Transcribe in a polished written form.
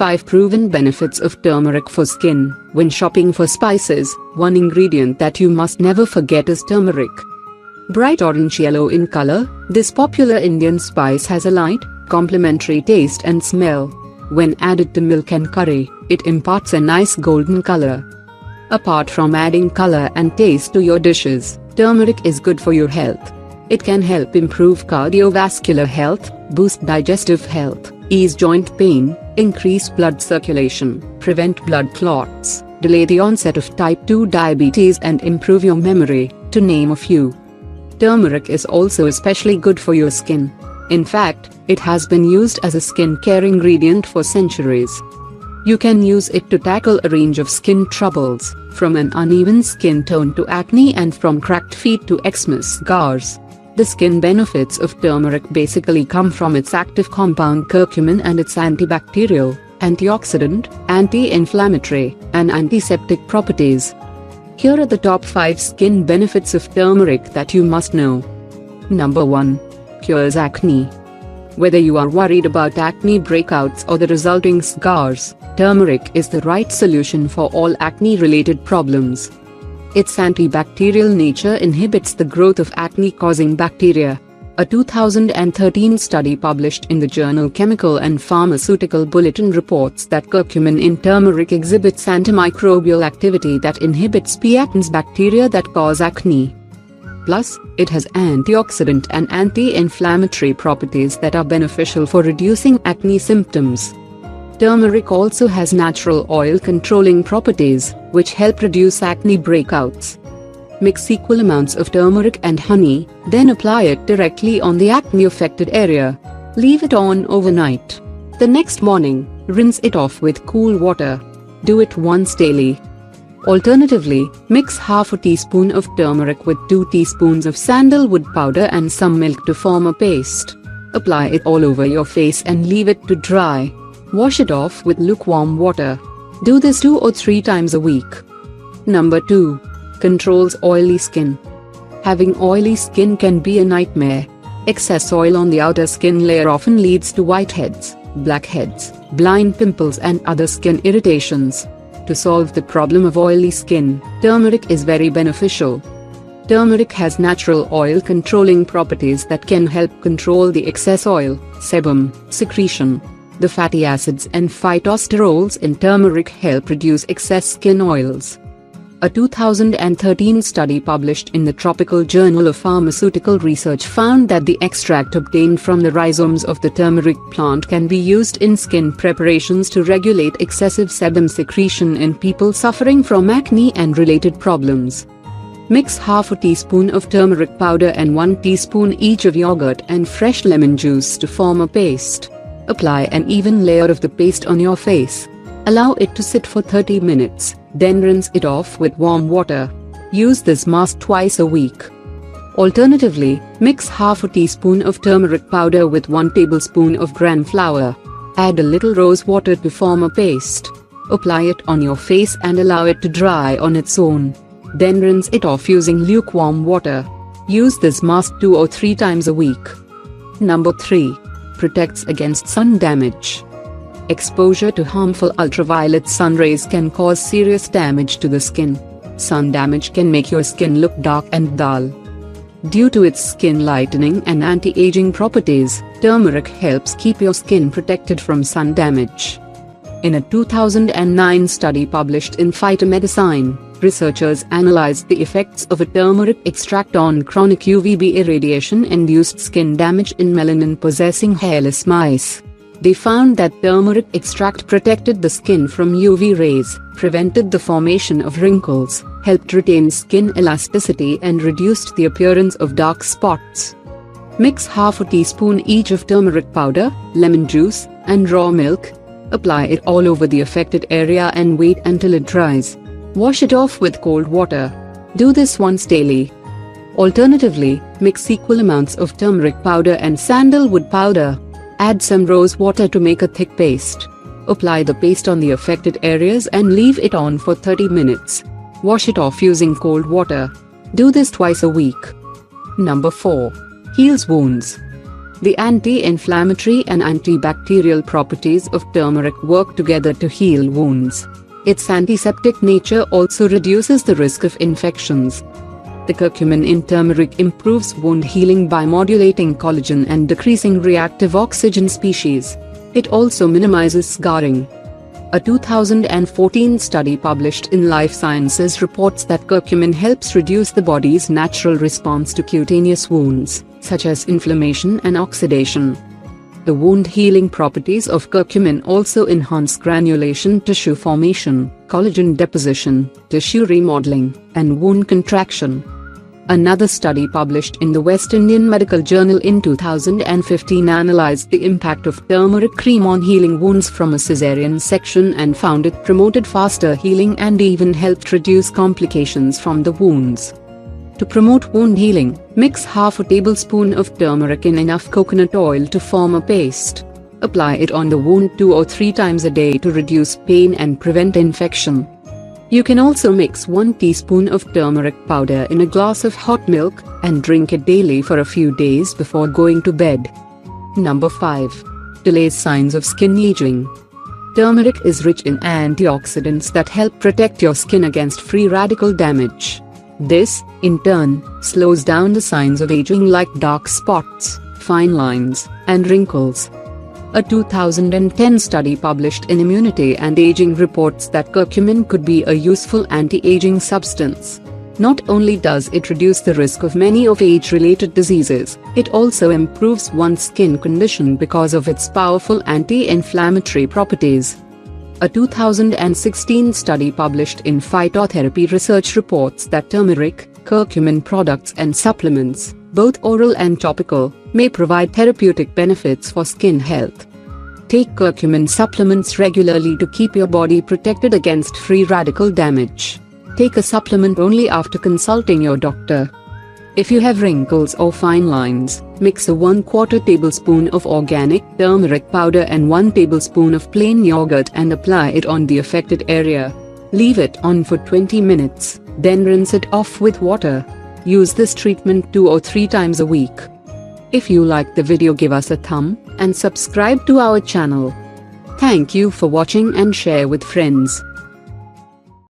5 Proven Benefits of Turmeric for Skin. When shopping for spices, one ingredient that you must never forget is turmeric. Bright orange-yellow in color, this popular Indian spice has a light, complementary taste and smell. When added to milk and curry, it imparts a nice golden color. Apart from adding color and taste to your dishes, turmeric is good for your health. It can help improve cardiovascular health, boost digestive health, ease joint pain, increase blood circulation, prevent blood clots, delay the onset of type 2 diabetes and improve your memory, to name a few. Turmeric is also especially good for your skin. In fact, it has been used as a skin care ingredient for centuries. You can use it to tackle a range of skin troubles, from an uneven skin tone to acne and from cracked feet to eczema scars. The skin benefits of turmeric basically come from its active compound curcumin and its antibacterial, antioxidant, anti-inflammatory, and antiseptic properties. Here are the top 5 skin benefits of turmeric that you must know. Number 1. Cures acne. Whether you are worried about acne breakouts or the resulting scars, turmeric is the right solution for all acne-related problems. Its antibacterial nature inhibits the growth of acne-causing bacteria. A 2013 study published in the journal Chemical and Pharmaceutical Bulletin reports that curcumin in turmeric exhibits antimicrobial activity that inhibits P. acnes bacteria that cause acne. Plus, it has antioxidant and anti-inflammatory properties that are beneficial for reducing acne symptoms. Turmeric also has natural oil-controlling properties, which help reduce acne breakouts. Mix equal amounts of turmeric and honey, then apply it directly on the acne-affected area. Leave it on overnight. The next morning, rinse it off with cool water. Do it once daily. Alternatively, mix half a teaspoon of turmeric with 2 teaspoons of sandalwood powder and some milk to form a paste. Apply it all over your face and leave it to dry. Wash it off with lukewarm water. Do this 2 or 3 times a week. Number 2. Controls oily skin. Having oily skin can be a nightmare. Excess oil on the outer skin layer often leads to whiteheads, blackheads, blind pimples and other skin irritations. To solve the problem of oily skin, turmeric is very beneficial. Turmeric has natural oil-controlling properties that can help control the excess oil, sebum, secretion. The fatty acids and phytosterols in turmeric help reduce excess skin oils. A 2013 study published in the Tropical Journal of Pharmaceutical Research found that the extract obtained from the rhizomes of the turmeric plant can be used in skin preparations to regulate excessive sebum secretion in people suffering from acne and related problems. Mix half a teaspoon of turmeric powder and 1 teaspoon each of yogurt and fresh lemon juice to form a paste. Apply an even layer of the paste on your face. Allow it to sit for 30 minutes, then rinse it off with warm water. Use this mask twice a week. Alternatively, mix half a teaspoon of turmeric powder with 1 tablespoon of gram flour. Add a little rose water to form a paste. Apply it on your face and allow it to dry on its own. Then rinse it off using lukewarm water. Use this mask 2 or 3 times a week. Number 3. Protects against sun damage. Exposure to harmful ultraviolet sun rays can cause serious damage to the skin. Sun damage can make your skin look dark and dull. Due to its skin lightening and anti-aging properties, turmeric helps keep your skin protected from sun damage. In a 2009 study published in Phytomedicine, researchers analyzed the effects of a turmeric extract on chronic UVB irradiation-induced skin damage in melanin-possessing hairless mice. They found that turmeric extract protected the skin from UV rays, prevented the formation of wrinkles, helped retain skin elasticity and reduced the appearance of dark spots. Mix half a teaspoon each of turmeric powder, lemon juice, and raw milk. Apply it all over the affected area and wait until it dries. Wash it off with cold water. Do this once daily. Alternatively, mix equal amounts of turmeric powder and sandalwood powder. Add some rose water to make a thick paste. Apply the paste on the affected areas and leave it on for 30 minutes. Wash it off using cold water. Do this twice a week. Number 4. Heals wounds. The anti-inflammatory and antibacterial properties of turmeric work together to heal wounds. Its antiseptic nature also reduces the risk of infections. The curcumin in turmeric improves wound healing by modulating collagen and decreasing reactive oxygen species. It also minimizes scarring. A 2014 study published in Life Sciences reports that curcumin helps reduce the body's natural response to cutaneous wounds, such as inflammation and oxidation. The wound healing properties of curcumin also enhance granulation tissue formation, collagen deposition, tissue remodeling, and wound contraction. Another study published in the West Indian Medical Journal in 2015 analyzed the impact of turmeric cream on healing wounds from a caesarean section and found it promoted faster healing and even helped reduce complications from the wounds. To promote wound healing, mix half a tablespoon of turmeric in enough coconut oil to form a paste. Apply it on the wound 2 or 3 times a day to reduce pain and prevent infection. You can also mix 1 teaspoon of turmeric powder in a glass of hot milk and drink it daily for a few days before going to bed. Number 5. Delays signs of skin aging. Turmeric is rich in antioxidants that help protect your skin against free radical damage. This, in turn, slows down the signs of aging like dark spots, fine lines, and wrinkles. A 2010 study published in Immunity and Aging reports that curcumin could be a useful anti-aging substance. Not only does it reduce the risk of many of age-related diseases, it also improves one's skin condition because of its powerful anti-inflammatory properties. A 2016 study published in Phytotherapy Research reports that turmeric, curcumin products and supplements, both oral and topical, may provide therapeutic benefits for skin health. Take curcumin supplements regularly to keep your body protected against free radical damage. Take a supplement only after consulting your doctor. If you have wrinkles or fine lines, mix a 1/4 tablespoon of organic turmeric powder and 1 tablespoon of plain yogurt and apply it on the affected area. Leave it on for 20 minutes, then rinse it off with water. Use this treatment 2 or 3 times a week. If you liked the video, give us a thumb and subscribe to our channel. Thank you for watching and share with friends.